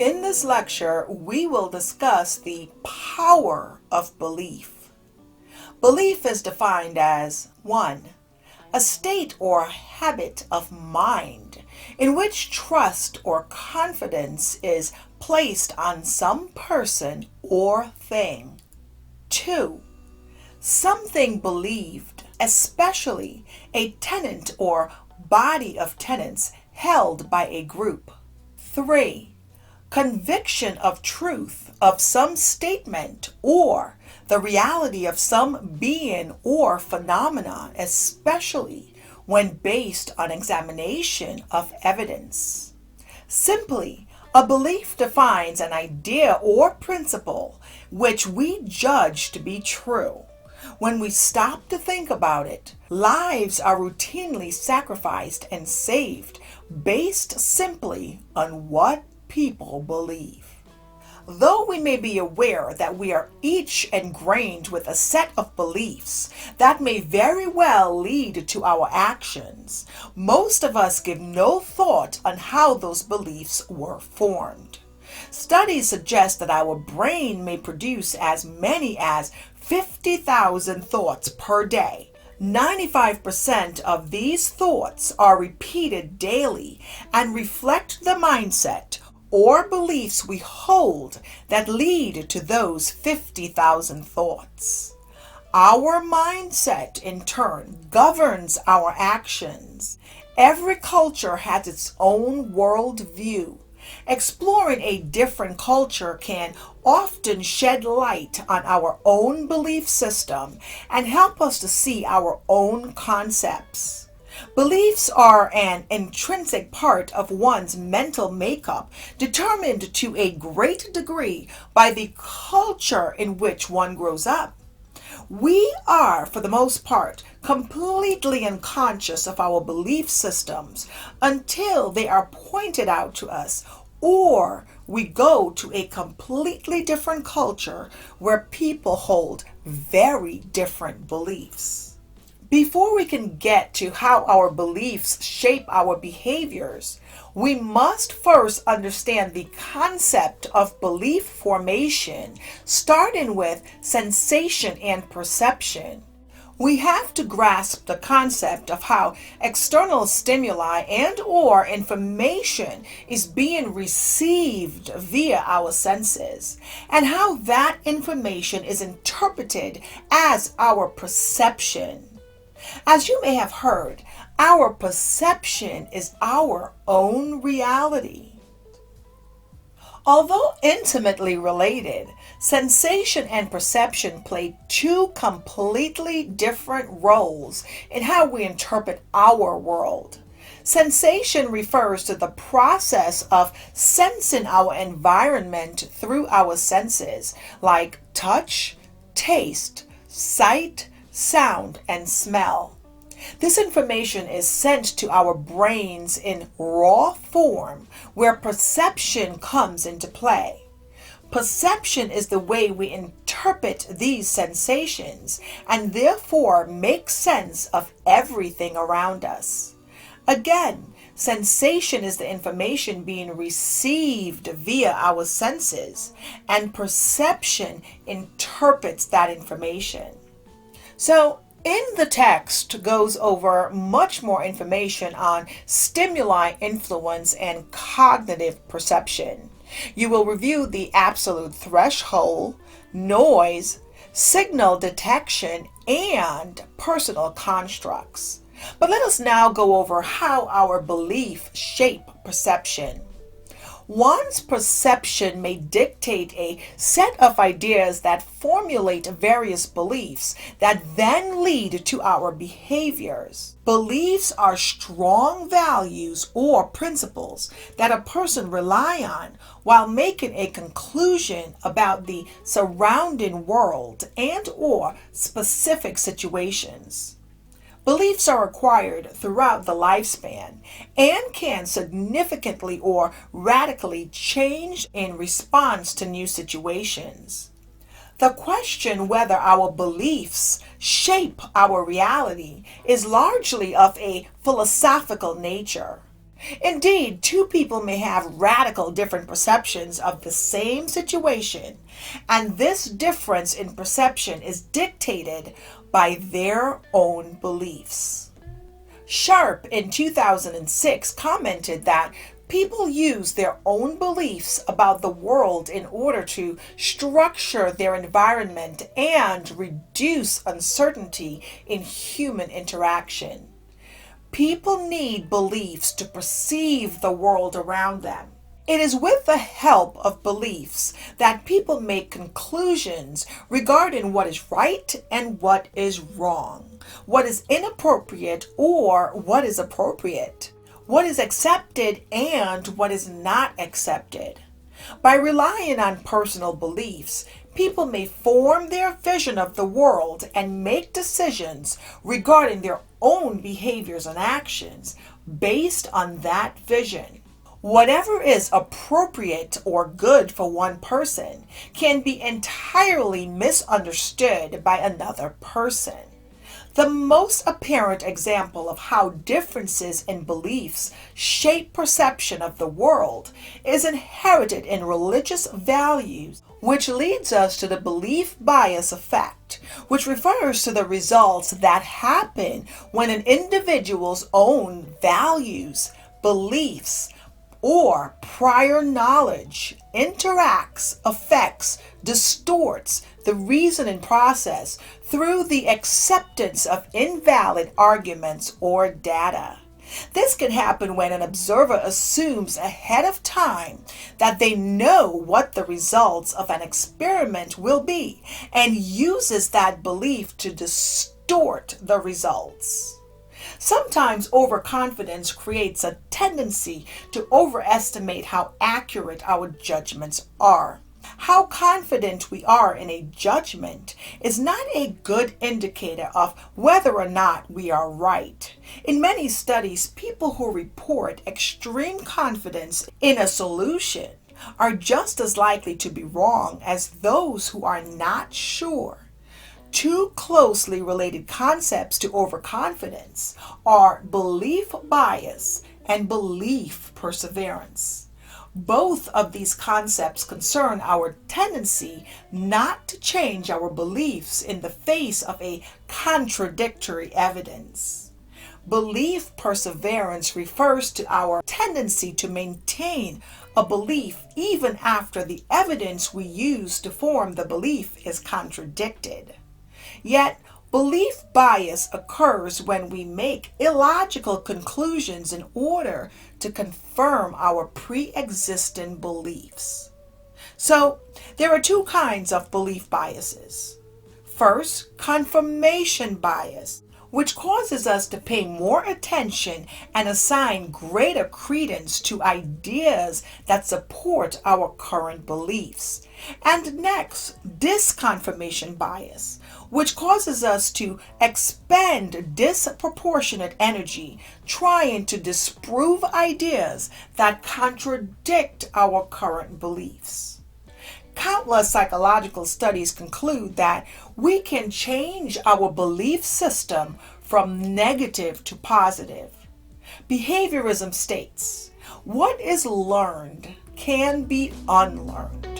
In this lecture, we will discuss the power of belief. Belief is defined as 1. A state or habit of mind in which trust or confidence is placed on some person or thing. 2. Something believed, especially a tenet or body of tenets held by a group. 3. Conviction of truth of some statement or the reality of some being or phenomena, especially when based on examination of evidence. Simply, a belief defines an idea or principle which we judge to be true. When we stop to think about it, lives are routinely sacrificed and saved based simply on what people believe. Though we may be aware that we are each ingrained with a set of beliefs that may very well lead to our actions, most of us give no thought on how those beliefs were formed. Studies suggest that our brain may produce as many as 50,000 thoughts per day. 95% of these thoughts are repeated daily and reflect the mindset or beliefs we hold that lead to those 50,000 thoughts. Our mindset, in turn, governs our actions. Every culture has its own worldview. Exploring a different culture can often shed light on our own belief system and help us to see our own concepts. Beliefs are an intrinsic part of one's mental makeup, determined to a great degree by the culture in which one grows up. We are, for the most part, completely unconscious of our belief systems until they are pointed out to us, or we go to a completely different culture where people hold very different beliefs. Before we can get to how our beliefs shape our behaviors, we must first understand the concept of belief formation, starting with sensation and perception. We have to grasp the concept of how external stimuli and or information is being received via our senses, and how that information is interpreted as our perception. As you may have heard, our perception is our own reality. Although intimately related, sensation and perception play two completely different roles in how we interpret our world. Sensation refers to the process of sensing our environment through our senses, like touch, taste, sight, sound, and smell. This information is sent to our brains in raw form, where perception comes into play. Perception is the way we interpret these sensations and therefore make sense of everything around us. Again, sensation is the information being received via our senses, and perception interprets that information. So, in the text goes over much more information on stimuli influence and cognitive perception. You will review the absolute threshold, noise, signal detection, and personal constructs. But let us now go over how our beliefs shape perception. One's perception may dictate a set of ideas that formulate various beliefs that then lead to our behaviors. Beliefs are strong values or principles that a person rely on while making a conclusion about the surrounding world and or specific situations. Beliefs are acquired throughout the lifespan and can significantly or radically change in response to new situations. The question whether our beliefs shape our reality is largely of a philosophical nature. Indeed, two people may have radical different perceptions of the same situation, and this difference in perception is dictated by their own beliefs. Sharp in 2006 commented that people use their own beliefs about the world in order to structure their environment and reduce uncertainty in human interaction. People need beliefs to perceive the world around them. It is with the help of beliefs that people make conclusions regarding what is right and what is wrong, what is inappropriate or what is appropriate, what is accepted and what is not accepted. By relying on personal beliefs, people may form their vision of the world and make decisions regarding their own behaviors and actions based on that vision. Whatever is appropriate or good for one person can be entirely misunderstood by another person. The most apparent example of how differences in beliefs shape perception of the world is inherited in religious values, which leads us to the belief bias effect, which refers to the results that happen when an individual's own values, beliefs, or prior knowledge interacts, affects, distorts the reasoning process through the acceptance of invalid arguments or data. This can happen when an observer assumes ahead of time that they know what the results of an experiment will be and uses that belief to distort the results. Sometimes overconfidence creates a tendency to overestimate how accurate our judgments are. How confident we are in a judgment is not a good indicator of whether or not we are right. In many studies, people who report extreme confidence in a solution are just as likely to be wrong as those who are not sure. Two closely related concepts to overconfidence are belief bias and belief perseverance. Both of these concepts concern our tendency not to change our beliefs in the face of a contradictory evidence. Belief perseverance refers to our tendency to maintain a belief even after the evidence we use to form the belief is contradicted. Yet, belief bias occurs when we make illogical conclusions in order to confirm our pre-existing beliefs. So, there are two kinds of belief biases. First, confirmation bias, which causes us to pay more attention and assign greater credence to ideas that support our current beliefs. And next, disconfirmation bias, which causes us to expend disproportionate energy trying to disprove ideas that contradict our current beliefs. Countless psychological studies conclude that we can change our belief system from negative to positive. Behaviorism states, what is learned can be unlearned.